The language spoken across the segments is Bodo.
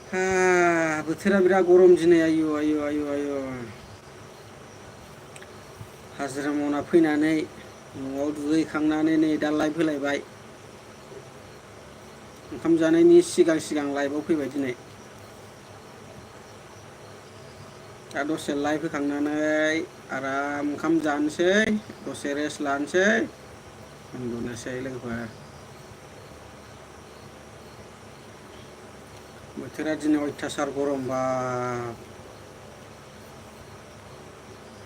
हा बोथोरा बिराद गरम दिनै आयु आयु आयु आयु हाजिरा मावना फैनानै न'आव दुगैखांनानै नै दा लाइट होलायबाय ओंखाम जानायनि सिगां सिगां लाइफआव फैबाय दिनै दा दसे लाइभ होखांनानै आराम ओंखाम जानोसै दसे रेस्ट लानोसै उन्दुनोसै लोगोफोर बोथोरा दिनै अयथासार गरम बा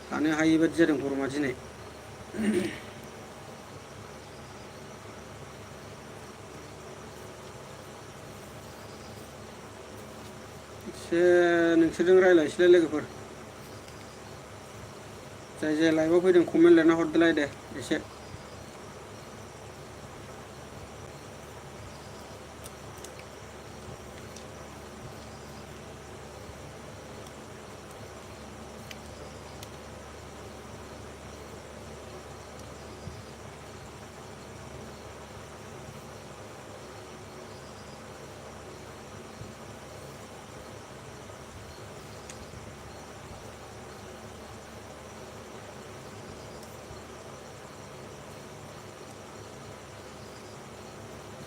थानो हायि बादि जादों गरमा दिनै एसे नोंसोरजों रायज्लायसैलाय लोगोफोर जाय जाय लाइभआव फैदों कमेन्ट लिरना हरदोलाय दे एसे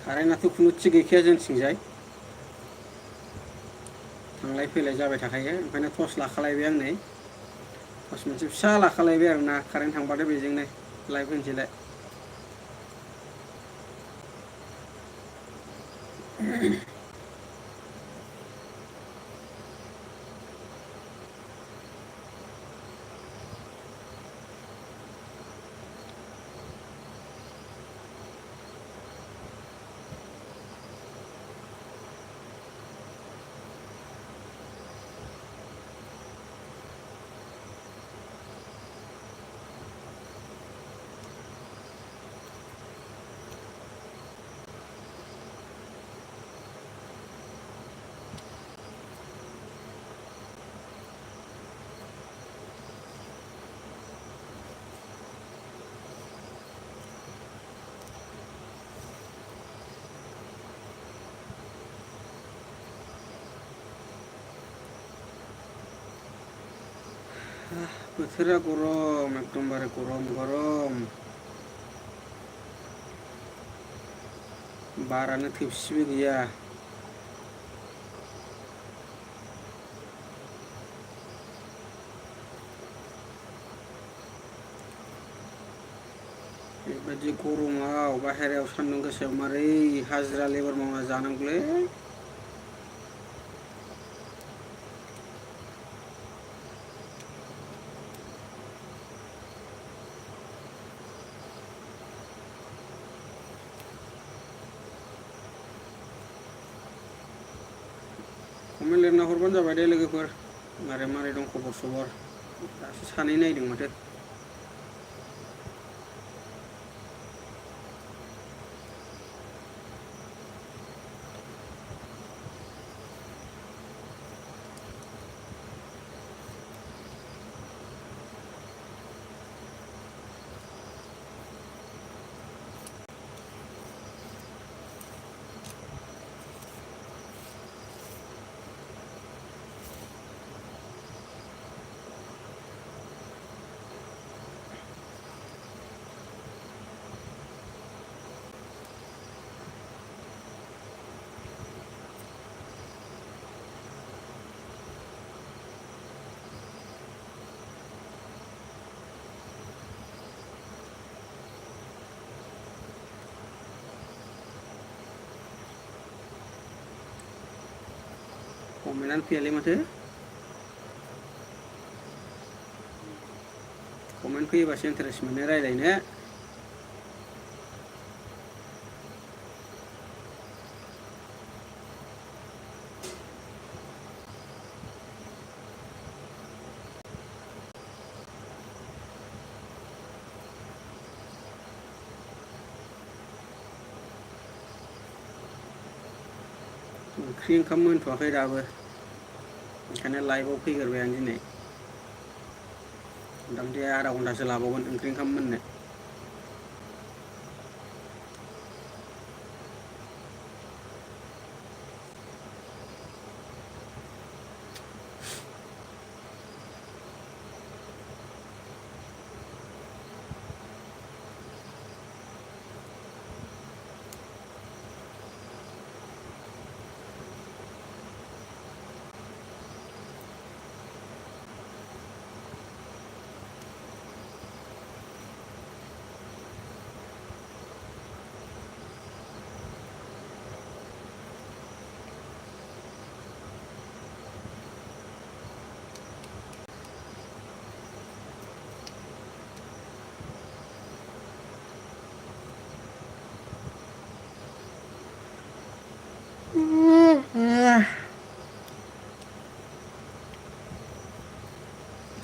कारेन्टआथ' खुनु थि गैखाया जोंथिंजाय थांलाय फैलाय जाबाय थाखायो ओंखायनो टर्स लाखालायबाय आं नै टर्स मोनसे फिसा लाखालायबाय आरोना कारेन्ट थांबाथाय बेजोंनो लाइभ होनोसैलाय बोथोरा गरम एकदमबारे गरम गरम बारानो थोबसिबो गैया बेबायदि गरमाव बाहेरायाव सान्दुं गोसायाव मारै हाजिरा लेबार मावना जानांगौलै कमेन्ट लिरना हरबानो जाबाय दे लोगोफोर मारै मारै दं खबर सबर दासो सानै नायदों माथो कमेन्टआनो फैयालै माथो कमेन्ट फैयोबासो इन्टारेस्ट मोनो रायज्लायनो ओंख्रि ओंखाम मोनथ'वाखै दाबो ओंखायनो लाइभआव फैग्रोबाय आं दिनै मथा मथि आधा घन्टासो लाबावगोन ओंख्रि ओंखाम मोननो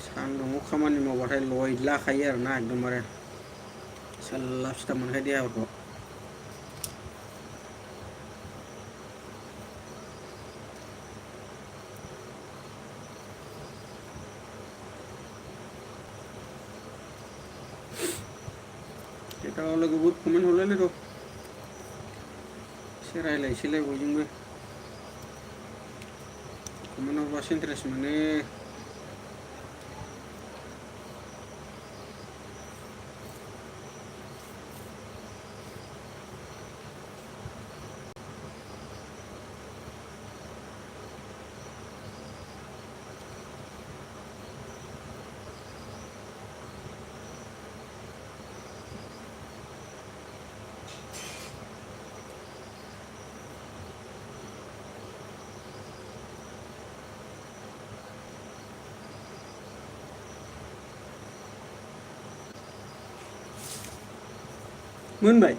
सान्दुंआव खामानि मावबाथाय लयद्लाखायो आरोना एकदमबारे सोल्लाब सिथाब मोनखायो देहाफोरखौ। दा लोगोफोर कमेन्ट हरलायलै र' एसे रायज्लायसैलाय बयजोंबो कमेन्ट हरबासो इन्टारेस्ट मोनो। मोनबाय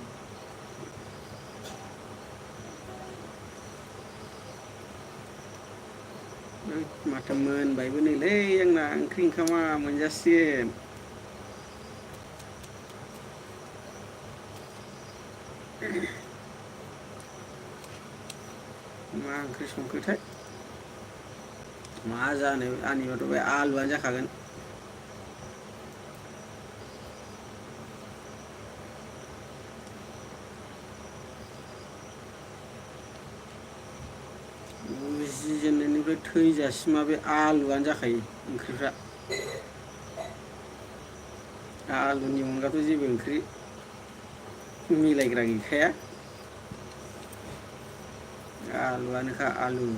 माथो मोनबायबो नैलै आंना ओंख्रि ओंखामा मोनजासिगोन। मा ओंख्रि संखोथाय मा जानो आंनिबाथ' बे आलुआनो जाखागोन। उजिजेननायनिफ्राय थैजासिमा बे आलुआनो जाखायो ओंख्रिफ्रा। आलुनि अनगाथ' जेबो ओंख्रि मिलायग्रा गैखाया। आलुआनोखा आलु।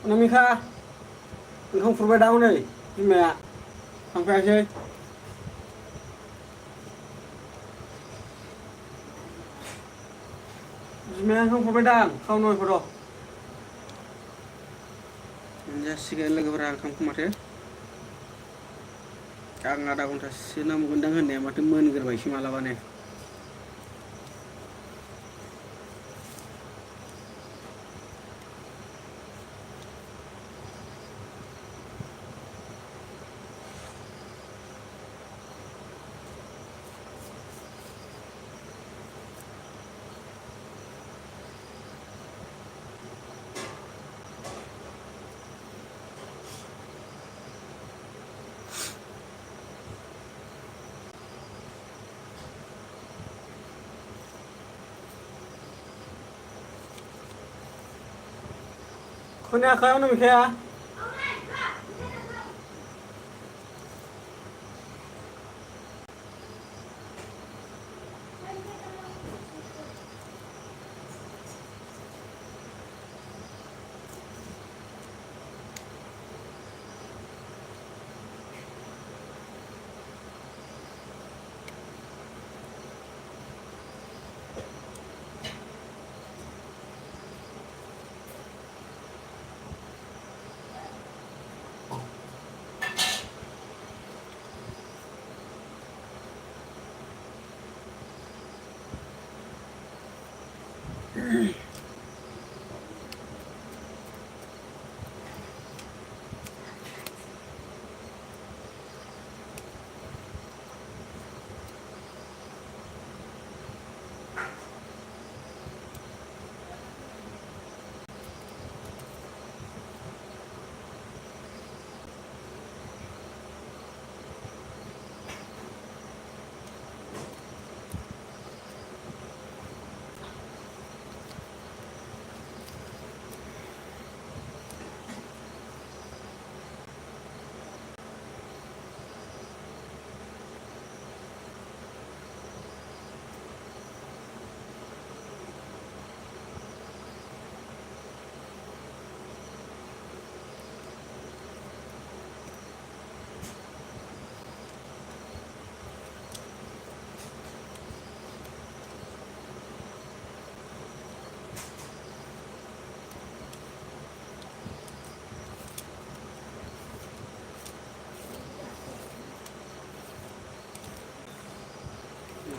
अनामिका ओंखाम खुरबाय दां हनै बिमाया थांफायासै। बिमाया ओंखाम खुरबायदां खावनोफोर' मोनजासिगोन लोगोफोरा ओंखामखौ माथो आं आधा घन्टासो नांबावगोनदां होननाया माथो मोनग्रोबायसो मालाबानो। खोनायाखै अनामिकाया?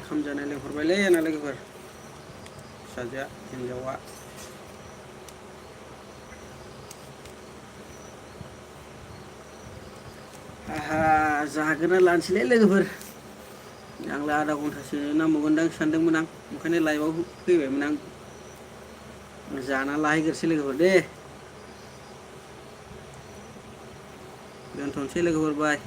ओंखाम जानाय लेंहरबायलै आंना लोगोफोर फिसाजोआ हिन्जावा आहा जाग्रोना लानोसैलै लोगोफोर आंलाय आधा घन्टासो नांबावगोनदां सानदोंमोन आं ओंखायनो लाइभआव फैबायमोन आं जाना लाहैग्रोसै लोगोफोर दे दोनथ'नोसै लोगोफोर बाय